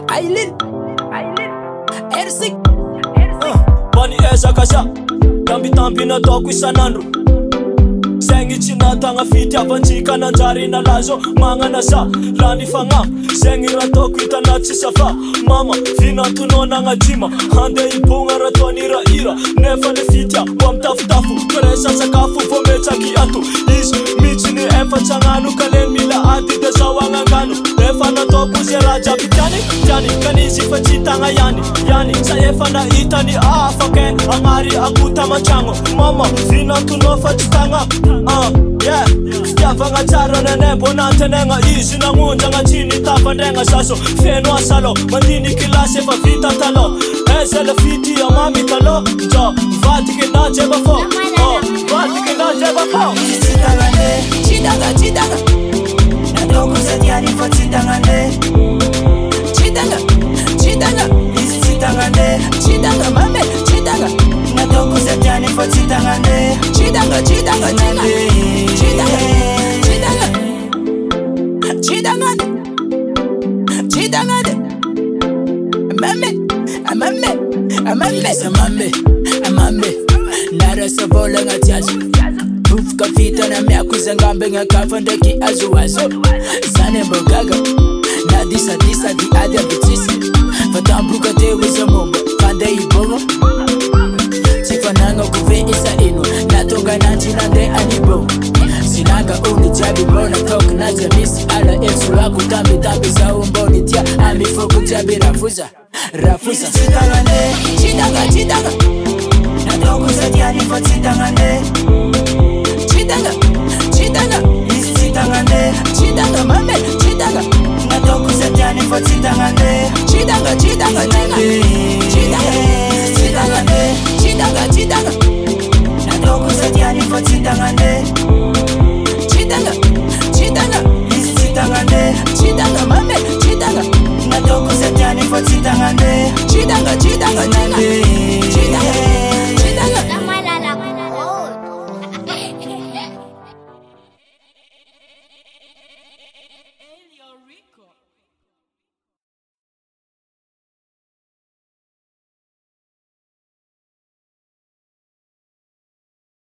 Aileen Ersik Bani eza kasha Tambi na toko isanandro Sengi china tanga fiti avanjika nanjari na lazo Mangana sa rani fanga Sengi ratoko itana chisafa Mama vina tunona nga jima Hande ipunga ratoni ira Nefa ne fitia wamtafu Keresa sakafu vomecha kiatu Is michi ni efa changanu Kalen mila ati desa wanganganu Efa na toku zera jabitani Jani kanisi fachita nga Yani sa efa na itani afake Angari akuta machango Mama vina tunofa chitanga yeah Stiafa nga charo nene bonante nenga Isi na ngunja nga chini tapa nenga saso Feno asalo Mandini kilase fa vita talo Ezele fiti ya mami talo Jo vati ke na jeba fo Vati ke na jeba fo Chidanga Nadoko zediani fo chidangane Chidanga Chidanga mame Chidanga Nadoko zediani fo chidangane Chidanga Amame Nara sabola nga tiazo Ufka fita na miakuza ngambe nga kafanda ki azo Zane mbogaga Na disa di adia bitisi Fatambuka tewe za momba Fanda ibogo Tifananga kuve isa inu Natonga nanchi nande anibo Sinanga uni jabi bona Tok na jamisi ala elsu laku Tambi za umboni tia Amifoku jabi rafuza Chidanga Nadoko zediani fo chidangane Chidanga Isi chidanga mame Chidanga Nadoko zediani fo chidangane Chidanga Nadoko zediani fo chidangane Chidanga Isi chidanga mame Chidanga Nadoko zediani fo chidangane Chidanga